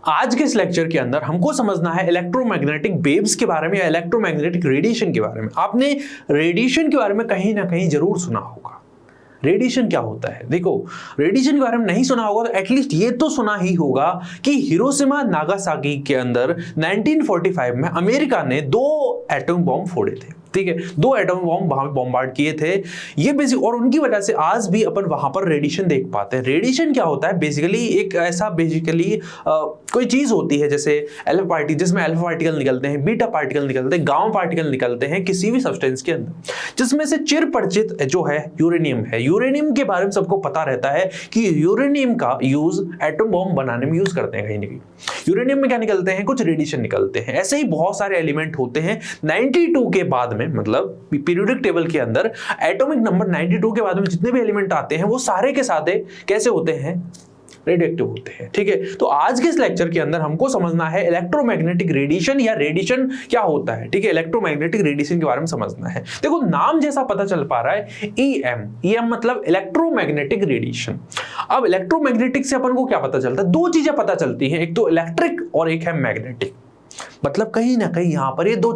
आज के इस लेक्चर के अंदर हमको समझना है इलेक्ट्रोमैग्नेटिक वेव्स के बारे में या इलेक्ट्रोमैग्नेटिक रेडिएशन के बारे में। आपने रेडिएशन के बारे में कहीं ना कहीं जरूर सुना होगा। रेडिएशन क्या होता है? देखो, रेडिएशन के बारे में नहीं सुना होगा तो एटलीस्ट ये तो सुना ही होगा कि हिरोशिमा नागासाकी के अंदर 1945 में अमेरिका ने 2 एटम बॉम्ब फोड़े थे। ठीक है, 2 एटम बॉम्ब वहां बॉम्बार्ड किए थे ये बेसिक, और उनकी वजह से आज भी अपन वहां पर रेडिएशन देख पाते हैं। रेडिएशन क्या होता है? बेसिकली एक ऐसा कोई चीज होती है जैसे अल्फा पार्टिकल, जिसमें अल्फा पार्टिकल निकलते हैं, बीटा पार्टिकल निकलते हैं, गामा पार्टिकल निकलते हैं किसी भी सब्सटेंस के अंदर, जिसमें से चिर परिचित जो है यूरेनियम है। यूरेनियम के बारे में सबको पता रहता है कि यूरेनियम का यूज एटम बॉम्ब बनाने में यूज करते हैं। कहीं ना कहीं यूरेनियम में क्या निकलते हैं? कुछ रेडिएशन निकलते हैं। ऐसे ही बहुत सारे एलिमेंट होते हैं। 92 के बाद में, मतलब पीरियोडिक टेबल के अंदर एटॉमिक नंबर 92 के बाद में जितने भी एलिमेंट आते हैं वो सारे के सारे कैसे होते हैं? रेडियोएक्टिव होते हैं। ठीक है, तो आज के इस लेक्चर के अंदर हमको समझना है इलेक्ट्रोमैग्नेटिक रेडिएशन या रेडिएशन क्या होता है। ठीक है, इलेक्ट्रोमैग्नेटिक रेडिएशन के बारे में समझना है। देखो, नाम जैसा पता चल पा रहा है EM मतलब इलेक्ट्रोमैग्नेटिक रेडिएशन। अब इलेक्ट्रोमैग्नेटिक से अपन को क्या पता चलता है? 2 चीजें पता चलती हैं, एक तो इलेक्ट्रिक और एक है मैग्नेटिक। मतलब कहीं ना कहीं यहां पर ये 2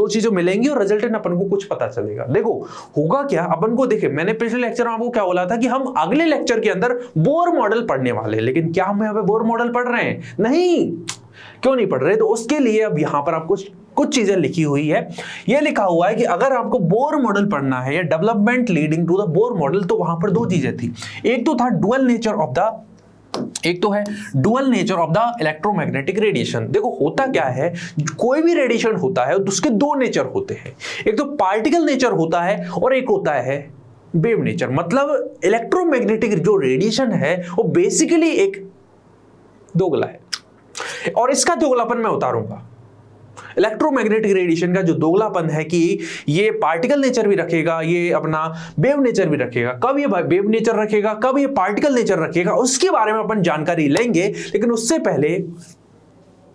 चीजों मिलेंगी और रिजल्टेंट अपन को कुछ पता चलेगा। देखो होगा क्या, अपन को देखे, मैंने पिछले लेक्चर में आपको क्या बोला था कि हम अगले लेक्चर के अंदर बोर मॉडल पढ़ने वाले हैं, लेकिन क्या हम यहाँ पे बोर मॉडल पढ़ रहे हैं? नहीं, क्यों नहीं पढ़ रहे? तो उसके लिए अब यहां पर आपको कुछ चीजें लिखी हुई है। यह लिखा हुआ है कि अगर आपको बोर मॉडल पढ़ना है या development leading to the Bohr model, तो वहां पर 2 चीजें थी। एक तो था dual nature of the electromagnetic radiation. देखो होता क्या है, कोई भी रेडिएशन होता है उसके 2 नेचर होते हैं। एक तो पार्टिकल नेचर होता है और एक होता है वेव नेचर। मतलब इलेक्ट्रोमैग्नेटिक जो रेडिएशन है वो बेसिकली एक दोगला है, और इसका दोगलापन मैं उतारूंगा। इलेक्ट्रोमैग्नेटिक रेडिएशन का जो दोगलापन है कि ये पार्टिकल नेचर भी रखेगा, ये अपना वेव नेचर भी रखेगा। कब ये वेव नेचर रखेगा, कब ये पार्टिकल नेचर रखेगा, उसके बारे में अपन जानकारी लेंगे। लेकिन उससे पहले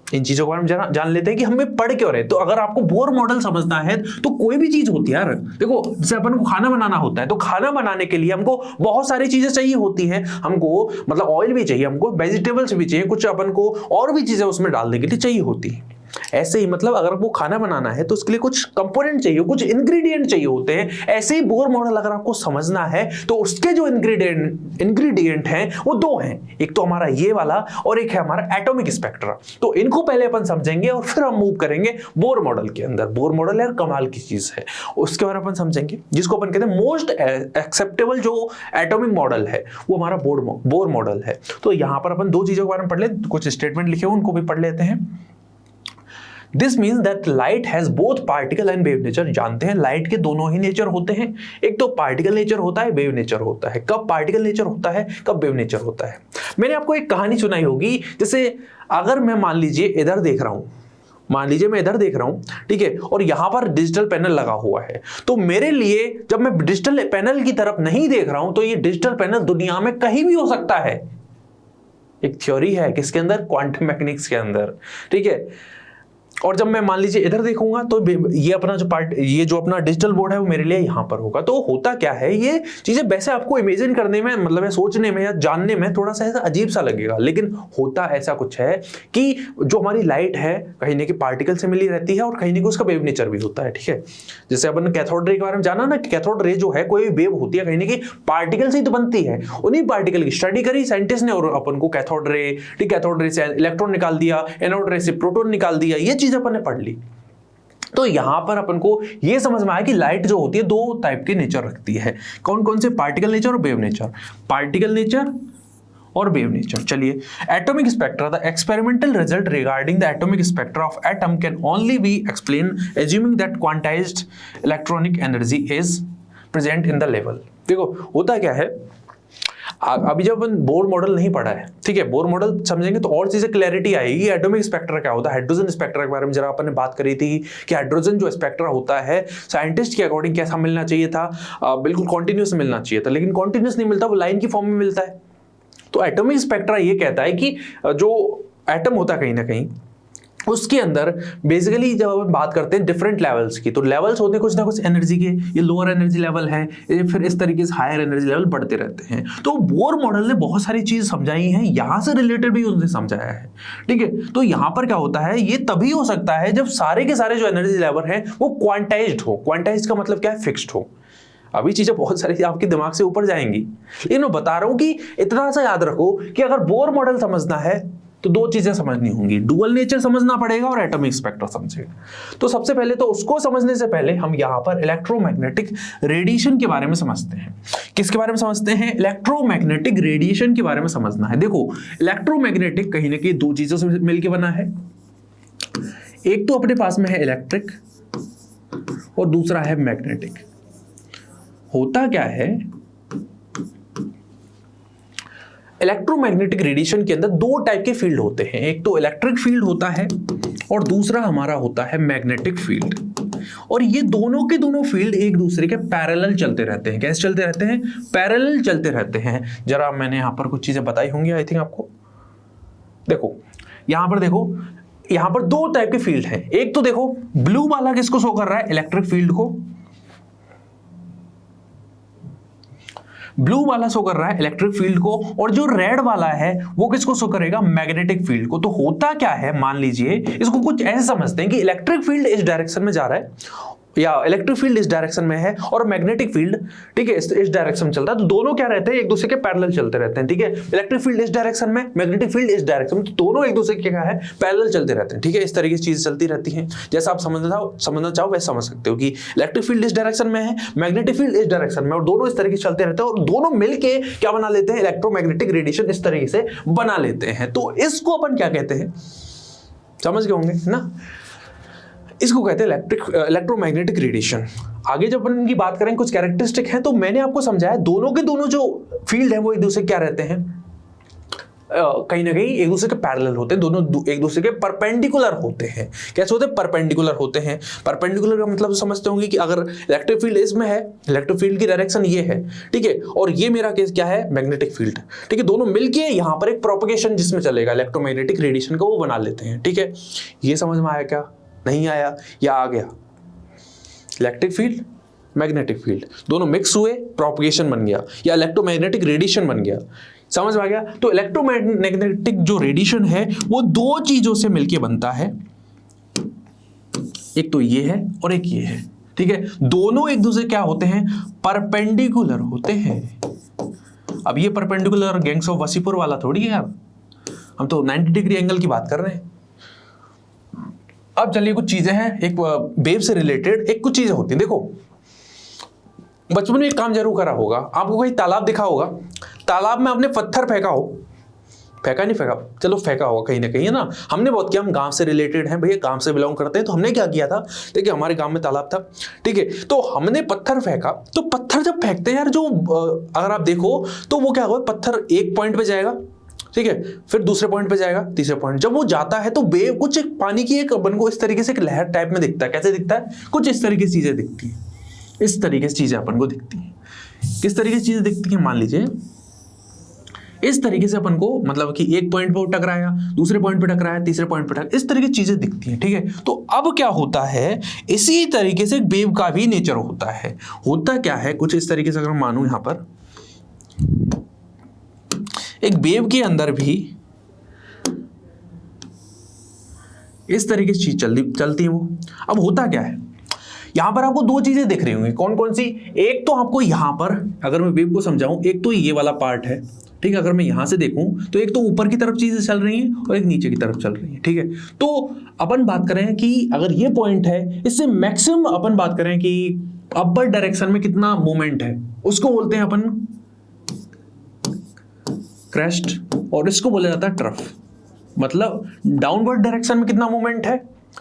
इन चीजों के बारे में जान लेते हैं कि हमें पढ़ क्यों रहे। तो अगर आपको बोर मॉडल समझना है तो कोई भी चीज होती है यार, देखो जैसे अपन को खाना बनाना होता है, तो खाना बनाने के लिए हमको बहुत सारी चीजें चाहिए होती हैं। हमको मतलब ऑयल भी चाहिए, हमको वेजिटेबल्स भी चाहिए, कुछ अपन को और भी चीजें उसमें डालने के लिए चाहिए होती है। ऐसे ही मतलब अगर आपको खाना बनाना है तो उसके लिए कुछ कंपोनेंट चाहिए, कुछ इंग्रेडिएंट चाहिए होते हैं। ऐसे ही बोर मॉडल अगर आपको समझना है तो उसके जो इंग्रेडिएंट हैं वो 2 हैं। एक तो हमारा ये वाला और एक है हमारा एटॉमिक स्पेक्ट्रा। तो इनको पहले अपन समझेंगे और फिर हम मूव करेंगे बोर मॉडल के अंदर। बोर मॉडल यार कमाल की चीज है, उसके बारे में अपन समझेंगे, जिसको अपन कहते हैं मोस्ट एक्सेप्टेबल जो एटॉमिक मॉडल है वो हमारा बोर मॉडल है। तो यहां पर अपन 2 चीजों के बारे में पढ़ ले, कुछ स्टेटमेंट लिखे हुए उनको भी पढ़ लेते हैं। This means that light has both particle and wave nature। जानते हैं लाइट के दोनों ही नेचर होते हैं, एक तो पार्टिकल नेचर होता है, वेव नेचर होता है। कब पार्टिकल नेचर होता है, कब वेव नेचर होता है? मैंने आपको एक कहानी सुनाई होगी, जैसे अगर मैं मान लीजिए इधर देख रहा हूं, ठीक है, और यहां पर डिजिटल पैनल लगा हुआ है, तो मेरे लिए जब मैं डिजिटल पैनल की तरफ नहीं देख रहा हूं तो ये डिजिटल पैनल दुनिया में कहीं भी हो सकता है। एक थ्योरी है किसके अंदर? क्वांटम मैकेनिक्स के अंदर। ठीक है, और जब मैं मान लीजिए इधर देखूंगा तो ये जो अपना डिजिटल बोर्ड है वो मेरे लिए यहां पर होगा। तो होता क्या है, ये चीजें वैसे आपको इमेजिन करने में, मतलब सोचने में या जानने में थोड़ा सा ऐसा अजीब सा लगेगा, लेकिन होता ऐसा कुछ है कि जो हमारी लाइट है कहीं ना कहीं पार्टिकल से मिली रहती है और कहीं ना कहीं उसका वेव नेचर भी होता है। ठीक है, जैसे अपन कैथोड रे के बारे में जाना ना, कैथोड रे जो है कोई वेव होती है कहीं ना कहीं पार्टिकल से ही तो बनती है। उन्हीं पार्टिकल की स्टडी करी साइंटिस्ट ने और अपन को कैथोड रे, ठीक, कैथोड रे से इलेक्ट्रॉन निकाल दिया, एनोड रे से प्रोटॉन निकाल दिया, ये चीज अपन ने पढ़ ली। तो यहां पर अपन को यह समझ में आया कि लाइट जो होती है 2 टाइप के नेचर रखती है। कौन कौन से? पार्टिकल नेचर और वेव नेचर। पार्टिकल नेचर और वेव नेचर। चलिए, atomic spectra, the experimental result regarding the atomic spectra of atom can only B explain assuming that quantized electronic energy is present in the level. देखो होता क्या है, अभी जब अपन Bohr model नहीं पढ़ा है, ठीक है, बोर मॉडल समझेंगे तो और चीजें क्लैरिटी आएगी। एटॉमिक स्पेक्ट्रा क्या होता है, हाइड्रोजन स्पेक्ट्रा के बारे में जरा अपन ने बात करी थी कि हाइड्रोजन जो स्पेक्ट्रा होता है साइंटिस्ट के अकॉर्डिंग कैसा मिलना चाहिए था, बिल्कुल कॉन्टिन्यूस मिलना चाहिए था, लेकिन कॉन्टिन्यूस नहीं मिलता, वो लाइन की फॉर्म में मिलता है। तो एटॉमिक स्पेक्ट्रा ये कहता है कि जो एटम होता है कहीं ना कहीं उसके अंदर बेसिकली जब हम बात करते हैं डिफरेंट लेवल्स की, तो लेवल्स होते हैं कुछ ना कुछ एनर्जी के, ये लोअर एनर्जी लेवल है, ये फिर इस तरीके से हायर एनर्जी लेवल बढ़ते रहते हैं। तो बोर मॉडल ने बहुत सारी चीज समझाई हैं, यहां से रिलेटेड भी उन्होंने समझाया है, ठीक है। तो यहां पर क्या होता है, ये तभी हो सकता है जब सारे के सारे जो एनर्जी लेवल है वो क्वांटाइज्ड हो। क्वांटाइज्ड का मतलब क्या है, फिक्स्ड हो। अभी चीजें बहुत सारी आपके दिमाग से ऊपर जाएंगी, लेकिन मैं बता रहा हूं कि इतना सा याद रखो कि अगर बोर मॉडल समझना है तो दो चीजें समझनी होंगी, डुअल नेचर समझना पड़ेगा और एटॉमिक स्पेक्ट्रम समझेगा। तो सबसे पहले तो उसको समझने से पहले हम यहां पर इलेक्ट्रोमैग्नेटिक रेडिएशन के बारे में समझते हैं। किसके बारे में समझते हैं, इलेक्ट्रोमैग्नेटिक रेडिएशन के बारे में समझना है। देखो इलेक्ट्रोमैग्नेटिक कहीं ना कहीं दो चीजों से मिलकर बना है, एक तो अपने पास में है इलेक्ट्रिक और दूसरा है मैग्नेटिक। होता क्या है, इलेक्ट्रोमैग्नेटिक रेडिएशन के अंदर दो टाइप के फील्ड होते हैं, एक तो इलेक्ट्रिक फील्ड होता है और दूसरा हमारा होता है मैग्नेटिक फील्ड। और ये दोनों के दोनों फील्ड एक दूसरे के पैरेलल चलते रहते हैं। कैसे चलते रहते हैं, पैरेलल चलते रहते हैं। जरा मैंने यहां पर कुछ चीजें बताई होंगी आई थिंक आपको। देखो यहां पर देखो, यहां पर दो टाइप के फील्ड हैं। एक तो देखो ब्लू वाला किसको शो कर रहा है, इलेक्ट्रिक फील्ड को, ब्लू वाला शो कर रहा है इलेक्ट्रिक फील्ड को, और जो रेड वाला है वो किसको शो करेगा, मैग्नेटिक फील्ड को। तो होता क्या है, मान लीजिए इसको कुछ ऐसे समझते हैं कि इलेक्ट्रिक फील्ड इस डायरेक्शन में जा रहा है या इलेक्ट्रिक फील्ड इस डायरेक्शन में है और मैग्नेटिक फील्ड, ठीक है, इस डायरेक्शन में चलता है। तो दोनों क्या रहते हैं, एक दूसरे के पैरेलल चलते रहते हैं, ठीक है। इलेक्ट्रिक फील्ड इस डायरेक्शन में, मैग्नेटिक फील्ड इस डायरेक्शन में, तो दोनों एक दूसरे के क्या है, पैरेलल चलते रहते हैं, ठीक है। इस तरीके की चीजें चलती रहती हैं। जैसा आप समझना चाहो वैसे समझ सकते हो कि इलेक्ट्रिक फील्ड इस डायरेक्शन में है, मैग्नेटिक फील्ड इस डायरेक्शन में, और दोनों इस तरीके से चलते रहते हैं और दोनों मिलके क्या बना लेते हैं, इलेक्ट्रोमैग्नेटिक रेडिएशन इस तरीके से बना लेते हैं। तो इसको अपन क्या कहते हैं, समझ गए होंगे ना, इसको कहते हैं इलेक्ट्रोमैग्नेटिक रेडिएशन। आगे जब अपन इनकी बात करें कुछ कैरेक्टरिस्टिक हैं, तो मैंने आपको समझाया दोनों के दोनों जो फील्ड है वो एक दूसरे क्या रहते हैं, कहीं ना कहीं एक दूसरे के पैरेलल होते हैं, दोनों एक दूसरे के परपेंडिकुलर होते हैं। कैसे होते हैं, परपेंडिकुलर होते हैं। परपेंडिकुलर का मतलब समझते होंगे कि अगर इलेक्ट्रिक फील्ड इसमें है, इलेक्ट्रिक फील्ड की डायरेक्शन ये है, ठीक है, और ये मेरा केस क्या है, मैग्नेटिक फील्ड, ठीक है, दोनों मिलके यहां पर एक प्रोपगेशन जिसमें चलेगा इलेक्ट्रोमैग्नेटिक रेडिएशन का वो बना लेते हैं, ठीक है। ये समझ में आया क्या, नहीं आया या आ गया, इलेक्ट्रिक फील्ड मैग्नेटिक फील्ड दोनों मिक्स हुए, प्रोपगेशन बन गया या इलेक्ट्रोमैग्नेटिक रेडिएशन बन गया, समझ में आ गया। तो इलेक्ट्रोमैग्नेटिक जो रेडिएशन है वो दो चीजों से मिलके बनता है, एक तो ये है और एक ये है, ठीक है। दोनों एक दूसरे क्या होते हैं, परपेंडिकुलर होते हैं। अब ये परपेंडिकुलर गैंग्स ऑफ वसीपुर वाला थोड़ी है यार, हम तो 90 डिग्री एंगल की बात कर रहे हैं। अब चलिए कुछ चीजें हैं, एक वेव से रिलेटेड एक कुछ चीजें होती हैं। देखो बचपन में एक काम जरूर करा होगा, आपको कहीं तालाब दिखा होगा, तालाब में आपने पत्थर फेंका हो, फेंका नहीं फेंका, चलो फेंका होगा कहीं ना कहीं, है ना। हमने बहुत किया, हम गांव से रिलेटेड हैं भैया, गांव से बिलोंग करते हैं, तो हमने क्या किया था, देखिए हमारे गांव में तालाब था, ठीक है, तो हमने पत्थर फेंका। तो पत्थर जब फेंकते हैं यार, जो अगर आप देखो तो वो क्या होगा, पत्थर एक पॉइंट पे जाएगा, ठीक है, फिर दूसरे पॉइंट पे जाएगा, तीसरे पॉइंट, जब वो जाता है तो वेव कुछ एक पानी की एक अपन को इस तरीके से एक लहर टाइप में दिखता है। कैसे दिखता है, कुछ इस तरीके से चीजें दिखती हैं, इस तरीके से चीजें अपन को दिखती हैं। किस तरीके से चीजें दिखती हैं, मान लीजिए इस तरीके से अपन को, मतलब कि एक पॉइंट पे टकराया, दूसरे पॉइंट पे टकराया, तीसरे पॉइंट पे टकराया, इस तरीके की चीजें दिखती हैं, ठीक है। तो अब क्या होता है, इसी तरीके से वेव का भी नेचर होता है। होता क्या है, कुछ इस तरीके से अगर मानूं, यहां पर एक वेव के अंदर भी इस तरीके से चीज चलती है वो। अब होता क्या है, यहां पर आपको दो चीजें दिख रही होंगी, कौन कौन सी, एक तो आपको यहां पर अगर मैं वेव को समझाऊं, एक तो ये वाला पार्ट है, ठीक है, अगर मैं यहां से देखूं तो एक तो ऊपर की तरफ चीजें चल रही हैं और एक नीचे की तरफ चल रही है, ठीक है। तो अपन बात करें कि अगर ये पॉइंट है, इससे मैक्सिमम अपन बात करें कि अपर डायरेक्शन में कितना मूवमेंट है, उसको बोलते हैं अपन क्रेस्ट, और इसको बोला जाता है ट्रफ। मतलब डाउनवर्ड डायरेक्शन में कितना मूवमेंट है,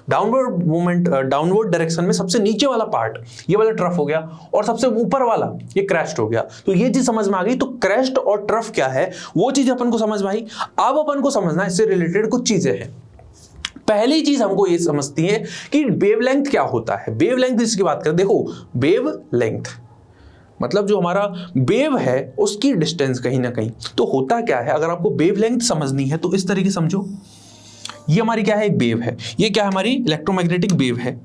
डाउनवर्ड डायरेक्शन में सबसे नीचे वाला पार्ट ये वाला ट्रफ हो गया, और सबसे ऊपर वाला ये क्रेस्ट हो गया। तो ये चीज समझ में आ गई। तो क्रेस्ट और ट्रफ क्या है, वो चीज अपन को समझ में आई। अब अपन को समझना है इससे रिलेटेड कुछ चीजें हैं। पहली चीज हमको ये समझती है कि वेवलेंथ क्या होता है। वेवलेंथ इसकी बात करें, देखो वेवलेंथ मतलब जो हमारा वेव है उसकी डिस्टेंस कहीं ना कहीं। तो होता क्या है, अगर आपको वेवलेंथ समझनी है तो इस तरीके समझो ये हमारी क्या है, एक वेव है, ये क्या है हमारी इलेक्ट्रोमैग्नेटिक वेव है।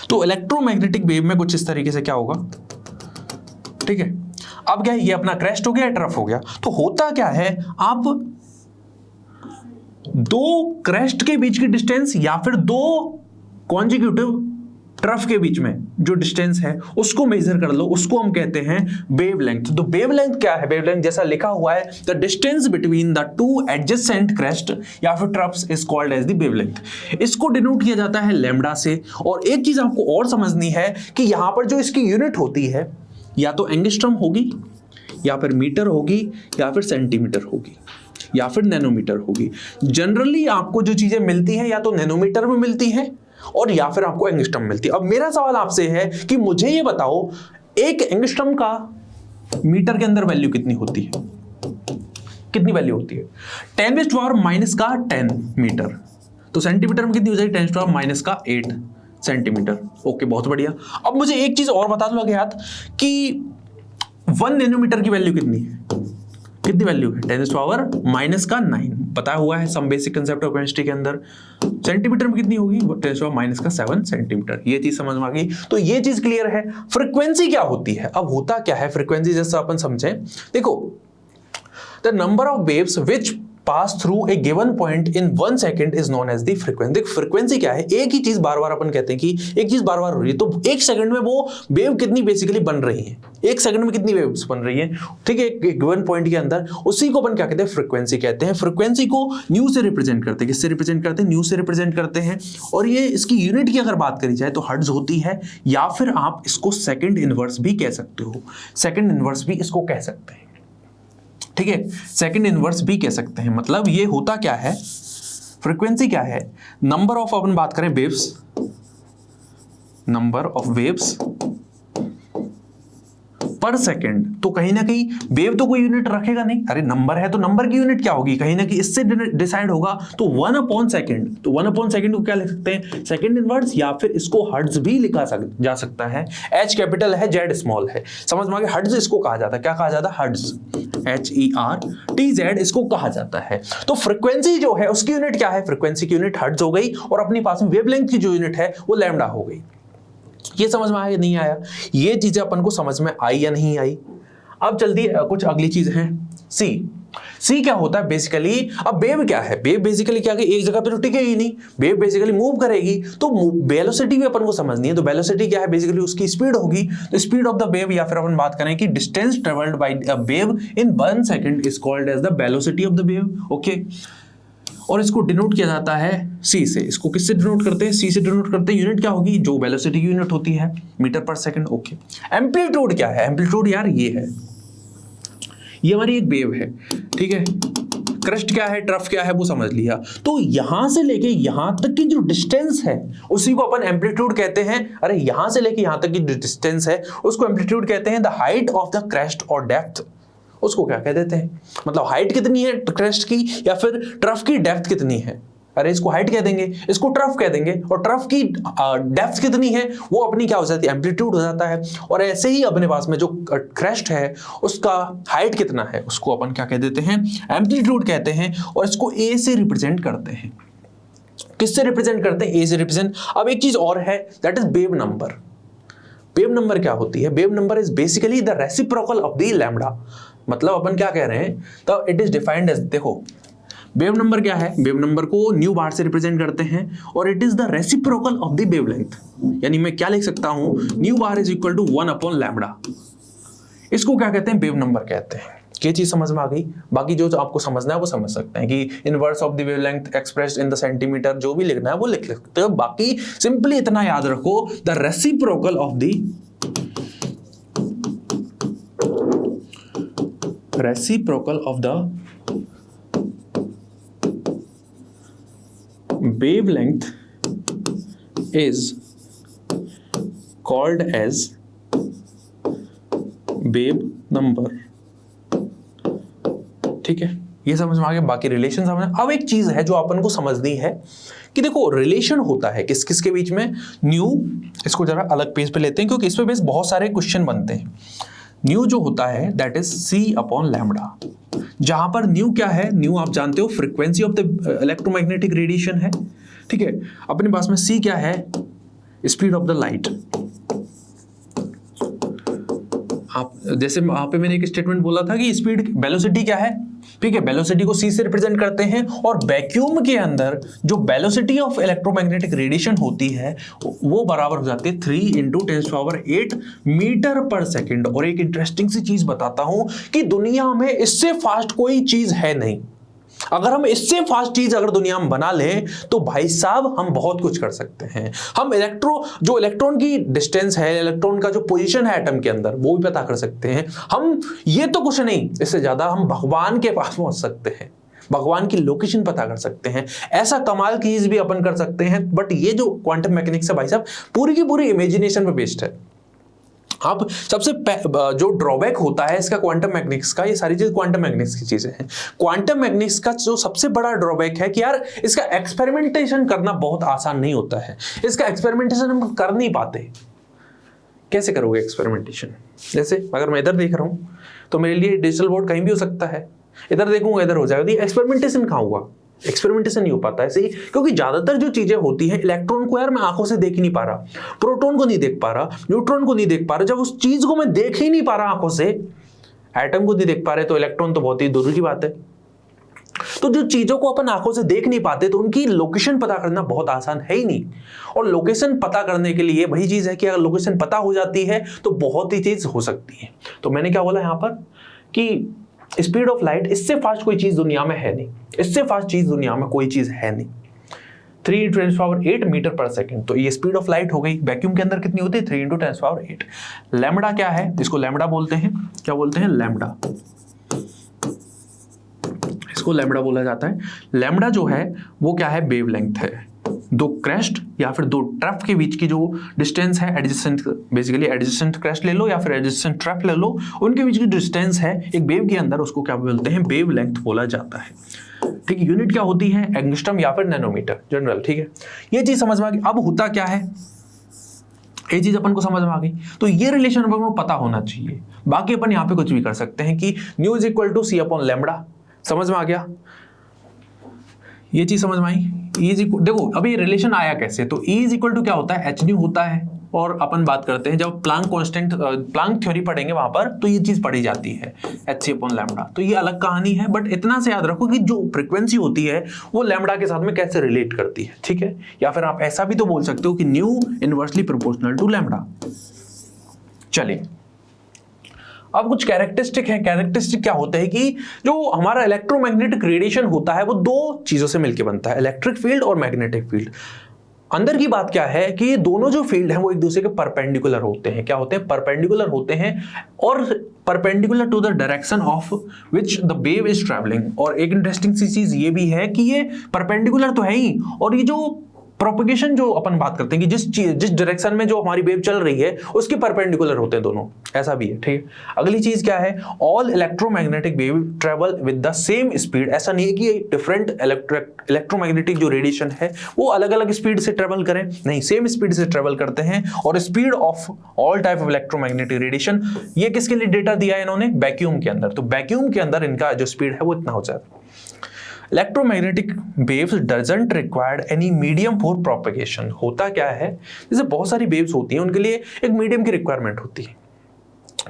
तो इलेक्ट्रोमैग्नेटिक वेव में कुछ इस तरीके से क्या होगा, ठीक है। अब क्या है, ये अपना क्रेस्ट हो गया, ट्रफ हो गया। तो होता क्या है, आप दो क्रेस्ट के बीच की डिस्टेंस या फिर दो कॉन्जिक्यूटिव ट्रफ के बीच में जो डिस्टेंस है उसको मेजर कर लो, उसको हम कहते हैं वेवलेंथ। तो वेवलेंथ क्या है, वेवलेंथ जैसा लिखा हुआ है, the distance between the two adjacent crest या फिर troughs is called as the wavelength. इसको डिनोट किया जाता है लैम्डा से। और एक चीज आपको और समझनी है कि यहां पर जो इसकी यूनिट होती है या तो एंगस्ट्रॉम होगी या फिर मीटर होगी या फिर सेंटीमीटर होगी या फिर नैनोमीटर होगी। जनरली आपको जो चीजें मिलती हैं या तो नैनोमीटर में मिलती हैं और या फिर आपको एंगस्ट्रॉम मिलती है। अब मेरा सवाल आपसे है कि मुझे ये बताओ, एक एंगस्ट्रॉम का मीटर के अंदर वैल्यू कितनी होती है, कितनी वैल्यू होती है, 10⁻⁻10 मीटर। तो सेंटीमीटर में कितनी हो जाएगी, 10⁻⁻8 सेंटीमीटर। ओके, बहुत बढ़िया। अब मुझे एक चीज और बता दो याद कि 1 नैनोमीटर की वैल्यू कितनी है, कितनी वैल्यू है, 10⁻⁻9 बताया हुआ है some basic concept of chemistry के अंदर। सेंटीमीटर में कितनी होगी, 10⁻⁷ सेंटीमीटर। ये चीज समझ में आ गई। तो ये चीज क्लियर है। फ्रीक्वेंसी क्या होती है, अब होता क्या है फ्रीक्वेंसी, जैसा अपन समझे, देखो the number of waves which pass through a given point in 1 second is known as the frequency. Frequency क्या है, एक ही चीज बार बार अपन कहते हैं कि एक चीज बार बार हो रही है, तो एक सेकंड में वो वेव कितनी बेसिकली बन रही है, एक सेकंड में कितनी वेव्स बन रही है, ठीक है, एक गिवन पॉइंट के अंदर, उसी को अपन क्या कहते हैं, फ्रीक्वेंसी कहते हैं। फ्रीक्वेंसी को न्यू से रिप्रेजेंट करते हैं, किससे रिप्रेजेंट करते हैं, न्यू से रिप्रेजेंट करते हैं। और ये इसकी यूनिट की अगर बात करी जाए तो हर्ट्ज होती है, या फिर आप इसको सेकंड इनवर्स भी कह सकते हो, सेकंड इनवर्स भी इसको कह सकते हैं, ठीक है, सेकंड इनवर्स भी कह सकते हैं। मतलब ये होता क्या है, फ्रीक्वेंसी क्या है, नंबर ऑफ, अपन बात करें वेव्स, नंबर ऑफ वेव्स पर सेकंड, तो कहीं ना कहीं वेव तो कोई यूनिट रखेगा नहीं, अरे नंबर है तो नंबर की यूनिट क्या होगी, कहीं ना कहीं इससे डिसाइड होगा। तो 1/सेकंड, तो 1/सेकंड को क्या लिख सकते हैं, सेकंड इनवर्स, या फिर इसको हर्ट्ज भी लिखा जा सकता है। H कैपिटल है, Z स्मॉल है, समझ में आ गया। हर्ट्ज इसको कहा जाता है, क्या कहा जाता है, हर्ट्ज, HERTZ इसको कहा जाता है। तो फ्रीक्वेंसी जो है उसकी यूनिट क्या है, फ्रीक्वेंसी की यूनिट हर्ट्ज हो गई, और अपनी पास में वेवलेंथ की जो यूनिट है वो लैम्डा हो गई। ये समझ में आया या नहीं आया, ये चीजें अपन को समझ में आई या नहीं आई। अब जल्दी कुछ अगली चीज है, सी क्या होता है बेसिकली। अब वेव क्या है, वेव बेसिकली क्या है, एक जगह पे तो टिकेगी नहीं, वेव बेसिकली मूव करेगी, तो वेलोसिटी भी अपन को समझनी है। तो वेलोसिटी क्या है, बेसिकली उसकी स्पीड होगी। तो स्पीड ऑफ द वेव, या फिर अपन बात करें कि distance travelled by a wave in 1 second is called as the velocity of the wave. Okay, और इसको डिनोट किया जाता है सी से। इसको किससे डिनोट करते हैं, सी से डिनोट करते हैं। यूनिट क्या होगी, जो वेलोसिटी की यूनिट होती है, मीटर पर सेकंड। ओके, एम्पलीट्यूड क्या है, एम्पलीट्यूड यार ये है, ये हमारी एक वेव है, ठीक है। क्रेस्ट क्या है, ट्रफ क्या है, वो समझ लिया। तो यहां से लेके यहां तक की जो डिस्टेंस है उसी को अपन एम्पलीट्यूड कहते हैं। अरे यहां से लेके यहां तक की डिस्टेंस है उसको एम्पलीट्यूड कहते हैं। The height of the crest और डेप्थ, उसको क्या कह देते हैं, मतलब हाइट कितनी है क्रेस्ट की, या फिर ट्रफ की डेप्थ कितनी है। अरे इसको हाइट कह देंगे, इसको ट्रफ कह देंगे, और ट्रफ की डेप्थ कितनी है वो अपनी क्या हो जाती है, एम्पलीट्यूड हो जाता है। और ऐसे ही अपने पास में जो क्रेस्ट है उसका हाइट कितना है उसको अपन क्या कह देते हैं, एम्पलीट्यूड कहते हैं। और इसको ए से रिप्रेजेंट करते हैं, किससे रिप्रेजेंट करते हैं, ए से रिप्रेजेंट। अब एक चीज और है, that is wave number. Wave number क्या होती है, wave number is basically the reciprocal of the lambda. मतलब अपन क्या कह रहे हैं, तो इट इज डिफाइंड एज, देखो वेव नंबर क्या है, वेव नंबर को न्यू बार से रिप्रेजेंट करते हैं, और it is the reciprocal of the wavelength. यानी मैं क्या लिख सकता हूं, nu bar is equal to 1/λ। इसको क्या कहते हैं, वेव नंबर कहते हैं। ये चीज समझ में आ गई। बाकी जो आपको समझना है वो समझ सकते हैं कि inverse of the wavelength expressed in the centimetre, जो भी लिखना है वो लिख सकते हो। बाकी सिंपली इतना याद रखो, the reciprocal of the reciprocal of the wavelength is called as wave number। ठीक है, ये समझ में आ गया। बाकी रिलेशन समझ। अब एक चीज है जो अपन को समझनी है कि देखो रिलेशन होता है किस किस के बीच में, न्यू, इसको जरा अलग पेज पे लेते हैं क्योंकि इस पे बेस बहुत सारे क्वेश्चन बनते हैं। न्यू जो होता है that is c upon lambda, जहां पर न्यू क्या है, न्यू आप जानते हो frequency of the electromagnetic radiation है, ठीक है। अपने पास में सी क्या है, स्पीड ऑफ द लाइट। आप जैसे वहां पे मैंने एक स्टेटमेंट बोला था कि स्पीड वेलोसिटी क्या है, ठीक है, वेलोसिटी को सी से रिप्रेजेंट करते हैं, और वैक्यूम के अंदर जो वेलोसिटी ऑफ इलेक्ट्रोमैग्नेटिक रेडिएशन होती है वो बराबर हो जाती है 3 × 10⁸ मीटर पर सेकंड। और एक इंटरेस्टिंग सी चीज बताता हूं कि दुनिया में इससे फास्ट कोई चीज है नहीं। अगर हम इससे फास्ट चीज अगर दुनिया में बना लें तो भाई साहब हम बहुत कुछ कर सकते हैं। हम जो इलेक्ट्रॉन की डिस्टेंस है, इलेक्ट्रॉन का जो पोजीशन है एटम के अंदर, वो भी पता कर सकते हैं हम। ये तो कुछ नहीं, इससे ज्यादा हम भगवान के पास पहुंच सकते हैं, भगवान की लोकेशन पता कर सकते हैं। ऐसा कमाल की चीज भी अपन कर सकते हैं। बट ये जो क्वांटम मैकेनिक्स है भाई साहब, पूरी की पूरी इमेजिनेशन पे बेस्ड है। अब सबसे जो ड्रॉबैक होता है इसका क्वांटम मैकेनिक्स का, ये सारी चीज क्वांटम मैकेनिक्स की चीजें हैं। क्वांटम मैकेनिक्स का जो सबसे बड़ा ड्रॉबैक है कि यार इसका एक्सपेरिमेंटेशन करना बहुत आसान नहीं होता है। इसका एक्सपेरिमेंटेशन हम कर नहीं पाते। कैसे करोगे एक्सपेरिमेंटेशन? जैसे अगर मैं इधर देख रहा हूं तो मेरे लिए डिजिटल बोर्ड कहीं भी हो सकता है, इधर देखूंगा इधर हो जाएगा। एक्सपेरिमेंटेशन कहां हुआ? एक्सपेरिमेंटेशन नहीं हो पाता ऐसे ही, क्योंकि ज्यादातर जो चीजें होती हैं, इलेक्ट्रॉन को यार मैं आंखों से देख ही नहीं पा रहा, प्रोटॉन को नहीं देख पा रहा, न्यूट्रॉन को नहीं देख पा रहा। जब उस चीज को मैं देख ही नहीं पा रहा आंखों से, एटम को नहीं देख पा रहे, तो इलेक्ट्रॉन तो बहुत ही दूर की बात है। तो जो चीजों को अपन आंखों से देख नहीं पाते तो उनकी लोकेशन पता करना बहुत आसान है ही नहीं। और लोकेशन पता करने के लिए वही चीज है कि अगर लोकेशन पता हो जाती है तो बहुत ही चीज हो सकती है। तो मैंने क्या बोला यहां पर कि स्पीड ऑफ लाइट, इससे फास्ट कोई चीज दुनिया में है नहीं, इससे फास्ट चीज दुनिया में कोई चीज है नहीं। 3 × 10⁸ मीटर पर सेकंड, तो ये स्पीड ऑफ लाइट हो गई। वैक्यूम के अंदर कितनी होती है? 3 × 10⁸। लैम्डा क्या है? इसको लैम्डा बोलते हैं। क्या बोलते हैं? लैम्डा। इसको लैम्डा बोला जाता है। लैम्डा जो है वो क्या है? वेवलेंथ है। दो क्रेस्ट या फिर दो ट्रफ के बीच की जो डिस्टेंस है, एडजेसेंट, बेसिकली एडजेसेंट क्रेस्ट ले लो या फिर एडजेसेंट ट्रफ ले लो, उनके बीच की डिस्टेंस है एक वेव के अंदर, उसको क्या बोलते हैं? वेवलेंथ बोला जाता है। ठीक है, यूनिट क्या होती है? एंगस्ट्रम या फिर नैनोमीटर जनरल। ठीक है, ये चीज समझ में आ गई। अब होता क्या है, ये चीज अपन को समझ में आ गई, तो ये रिलेशन अपन को पता होना चाहिए। बाकी अपन यहाँ पे कुछ भी कर सकते हैं कि nu is equal to c upon lambda. समझ में आ गया? ये चीज समझ में आई। देखो अभी रिलेशन आया कैसे, तो E इज इक्वल टू क्या होता है? एच न्यू होता है। और अपन बात करते हैं जब प्लांक कांस्टेंट, प्लांक थ्योरी पढ़ेंगे वहां पर, तो ये चीज पढ़ी जाती है एच सी अपॉन लैम्डा। तो ये अलग कहानी है, बट इतना से याद रखो कि जो फ्रीक्वेंसी होती है वो लैम्डा के साथ में कैसे रिलेट करती है। ठीक है, या फिर आप ऐसा भी तो बोल सकते हो कि nu inversely proportional to lambda. चलिए अब कुछ कैरेक्टरिस्टिक है। कैरेक्टरिस्टिक क्या होता है कि जो हमारा इलेक्ट्रोमैग्नेटिक रेडिएशन होता है वो दो चीजों से मिलकर बनता है, इलेक्ट्रिक फील्ड और मैग्नेटिक फील्ड। अंदर की बात क्या है कि ये दोनों जो फील्ड हैं वो एक दूसरे के परपेंडिकुलर होते हैं। क्या होते हैं? परपेंडिकुलर होते हैं, और perpendicular to the direction of which the wave is travelling. और एक इंटरेस्टिंग सी चीज ये भी है कि ये परपेंडिकुलर तो है ही, और ये जो प्रोपगेशन जो अपन बात करते हैं कि जिस डायरेक्शन में जो हमारी वेव चल रही है उसके परपेंडिकुलर होते हैं दोनों, ऐसा भी है। ठीक है, अगली चीज क्या है? All electromagnetic wave travel with the same speed. ऐसा नहीं है कि डिफरेंट इलेक्ट्रोमैग्नेटिक जो रेडिएशन है वो अलग अलग स्पीड से ट्रेवल करें, नहीं, सेम स्पीड से ट्रेवल करते हैं। और speed of all type of electromagnetic radiation, ये किसके लिए डेटा दिया है इन्होंने? वैक्यूम के अंदर। तो वैक्यूम के अंदर इनका जो स्पीड है वो इतना हो जाता है। Electromagnetic waves doesn't required any medium for propagation. होता क्या है, जैसे बहुत सारी वेव्स होती हैं उनके लिए एक मीडियम की रिक्वायरमेंट होती है।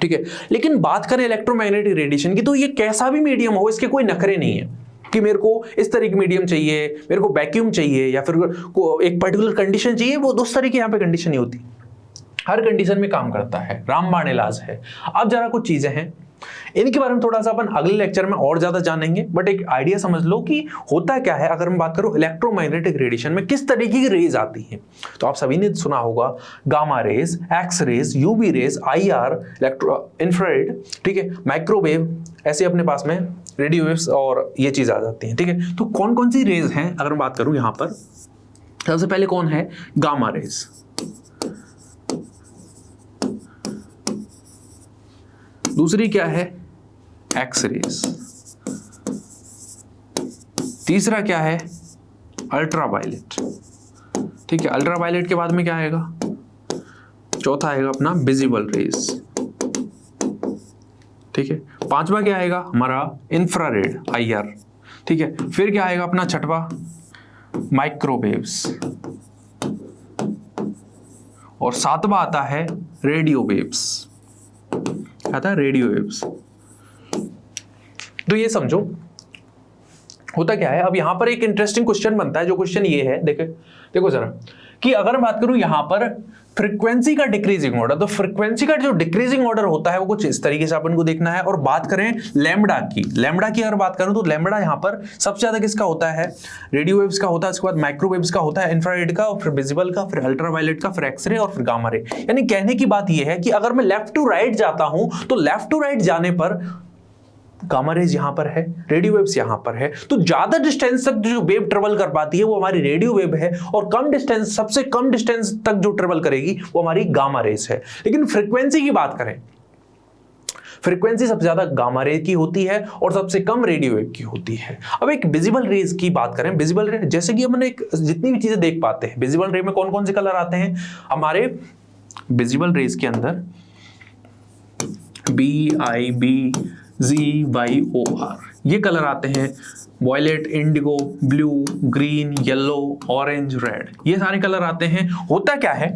ठीक है, लेकिन बात करें इलेक्ट्रोमैग्नेटिक रेडिएशन की, तो ये कैसा भी मीडियम हो, इसके कोई नखरे नहीं है कि मेरे को इस तरह की मीडियम चाहिए, मेरे को वैक्यूम चाहिए, या फिर एक पर्टिकुलर कंडीशन चाहिए। वो उस तरह की यहाँ पे कंडीशन नहीं होती, हर कंडीशन में काम करता है, रामबाण इलाज है। अब जरा कुछ चीजें हैं, इनके बारे में थोड़ा सा अपन अगले लेक्चर में और ज्यादा जानेंगे, बट एक आइडिया समझ लो कि होता क्या है। अगर मैं बात करूं इलेक्ट्रोमैग्नेटिक रेडिएशन में किस तरीके की रेज आती हैं, तो आप सभी ने सुना होगा gamma rays, X rays, UV rays, IR, infrared, ठीक है, माइक्रोवेव, ऐसे अपने पास में रेडियो वेव्स और ये चीज आ जाती हैं। ठीक है, तो कौन कौन सी रेज हैं अगर मैं बात करूं यहां पर, सबसे पहले कौन है? Gamma rays. दूसरी क्या है? X rays. तीसरा क्या है? अल्ट्रावायलेट। ठीक है, अल्ट्रावायलेट के बाद में क्या आएगा? चौथा आएगा अपना विजिबल रेज। ठीक है। पांचवा क्या आएगा हमारा इंफ्रारेड IR, ठीक है। फिर क्या आएगा अपना छठवा माइक्रोवेव्स, और सातवां आता है रेडियो वेव्स, आता है रेडियो वेव्स। तो ये समझो होता क्या है। अब यहां पर एक इंटरेस्टिंग क्वेश्चन बनता है, जो क्वेश्चन ये है, देखो जरा, कि अगर मैं बात करूं यहां पर फ्रीक्वेंसी का डिक्रीजिंग ऑर्डर, तो फ्रीक्वेंसी का जो डिक्रीजिंग ऑर्डर होता है वो कुछ इस तरीके से अपन को देखना है। और बात करें लैम्बडा की अगर बात करूं तो लैम्बडा यहां पर सबसे ज्यादा किसका होता है, रेडियो वेव्स का होता है, उसके बाद माइक्रोवेव्स का होता है, इंफ्रारेड का, और फिर विजिबल का, फिर अल्ट्रावायलेट का, फिर एक्सरे और फिर गामा रे। यानी कहने की बात यह है कि अगर मैं लेफ्ट टू राइट जाता हूं तो लेफ्ट टू राइट जाने पर गामा रेज यहां पर है, रेडियो वेव्स यहां पर है, तो ज्यादा डिस्टेंस तक जो वेव ट्रेवल कर पाती है वो हमारी रेडियो वेव है, और कम डिस्टेंस, सबसे कम डिस्टेंस तक जो ट्रेवल करेगी वो हमारी गामा रेज है। लेकिन फ्रीक्वेंसी की बात करें, फ्रीक्वेंसी सबसे ज्यादा गामा रे की होती है और सबसे कम रेडियो वेव की होती है। अब एक विजिबल रेज की बात करें, विजिबल रे जैसे कि हम एक जितनी भी चीजें देख पाते हैं, विजिबल रे में कौन कौन से कलर आते हैं हमारे विजिबल रेज के अंदर, BIBZYOR ये कलर आते हैं, violet, indigo, blue, green, yellow, orange, red, ये सारे कलर आते हैं। होता क्या है,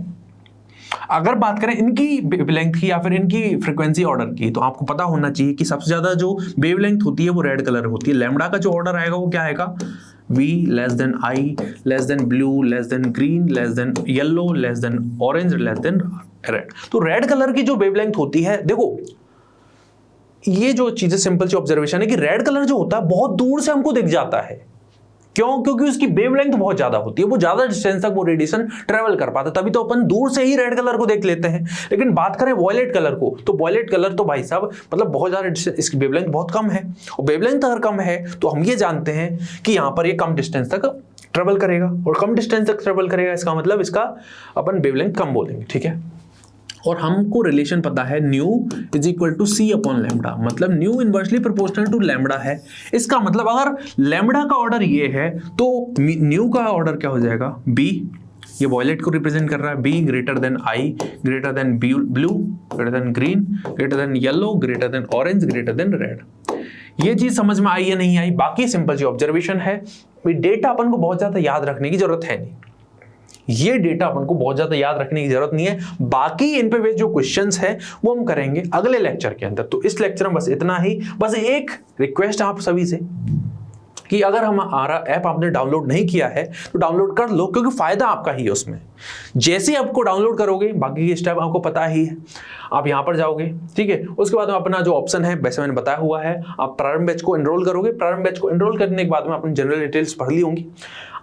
अगर बात करें इनकी वेवलेंथ की या फिर इनकी फ्रीक्वेंसी ऑर्डर की, तो आपको पता होना चाहिए कि सबसे ज्यादा जो वेवलेंथ होती है वो रेड कलर होती है। लैम्बडा का जो ऑर्डर आएगा वो क्या आएगा, V less than I less than blue less than green less than yellow less than orange less than red। तो रेड कलर की जो वेवलेंथ होती है, देखो ये जो चीजें सिंपल सी ऑब्जर्वेशन है कि रेड कलर जो होता है बहुत दूर से हमको दिख जाता है। क्यों? क्योंकि उसकी वेवलेंथ बहुत ज्यादा होती है, वो ज्यादा डिस्टेंस तक वो रेडिएशन ट्रेवल कर पाता है, तभी तो अपन दूर से ही रेड कलर को देख लेते हैं। लेकिन बात करें वॉयलेट कलर को, तो वॉयलेट कलर तो भाई साहब मतलब बहुत ज्यादा, इसकी वेवलेंथ बहुत कम है, और वेवलेंथ अगर कम है तो हम ये जानते हैं कि यहां पर ये कम डिस्टेंस तक ट्रेवल करेगा, और कम डिस्टेंस तक ट्रेवल करेगा इसका मतलब इसका अपन वेवलेंथ कम बोलेंगे, ठीक है। और हमको रिलेशन पता है nu is equal to C upon lambda, मतलब nu inversely proportional to lambda है। इसका मतलब अगर लैम्बडा का ऑर्डर ये है तो न्यू का ऑर्डर क्या हो जाएगा, B, ये वॉयलेट को रिप्रेजेंट कर रहा है, B greater than I, greater than blue, greater than green, greater than yellow, greater than orange, greater than red. ये चीज समझ में आई या नहीं आई? बाकी सिंपल सी ऑब्जर्वेशन है, डेटा अपन को बहुत ज्यादा याद रखने की जरूरत है नहीं, ये डेटा अपन को बहुत ज्यादा याद रखने की जरूरत नहीं है। बाकी इन पे बेस्ड जो क्वेश्चंस हैं वो हम करेंगे अगले लेक्चर के अंदर। तो इस लेक्चर में बस इतना ही। बस एक रिक्वेस्ट आप सभी से कि अगर हमारा ऐप आपने डाउनलोड नहीं किया है तो डाउनलोड कर लो, क्योंकि फायदा आपका ही है उसमें। जैसे आपको डाउनलोड करोगे बाकी के स्टेप आपको पता ही है, आप यहां पर जाओगे, ठीक है। उसके बाद में अपना जो ऑप्शन है वैसे मैंने बताया हुआ है, आप प्रारंभ बैच को एनरोल करोगे। प्रारंभ बैच को एनरोल करने के बाद में अपनी जनरल डिटेल्स पढ़ ली होंगी,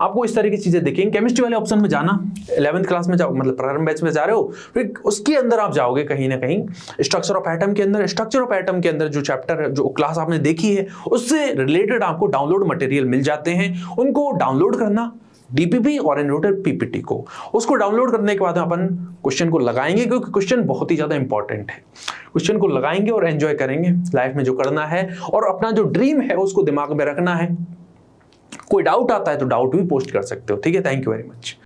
आपको इस तरह की चीजें दिखेंगी। केमिस्ट्री वाले ऑप्शन में जाना, 11th क्लास में जाओ, मतलब प्रारंभ बैच में जा रहे हो, फिर उसके अंदर आप जाओगे कहीं ना कहीं स्ट्रक्चर ऑफ एटम के अंदर। स्ट्रक्चर ऑफ एटम के अंदर जो चैप्टर है, जो क्लास आपने देखी है, उससे रिलेटेड आपको डाउनलोड मटेरियल मिल जाते हैं। उनको डाउनलोड करना, DPP और एनरोटेड PPT को, उसको डाउनलोड करने के बाद अपन क्वेश्चन को लगाएंगे, क्योंकि क्वेश्चन बहुत ही ज्यादा इंपॉर्टेंट है। क्वेश्चन को लगाएंगे और एंजॉय करेंगे लाइफ में जो करना है, और अपना जो ड्रीम है उसको दिमाग में रखना है। कोई डाउट आता है तो डाउट भी पोस्ट कर सकते हो, ठीक है। Thank you very much.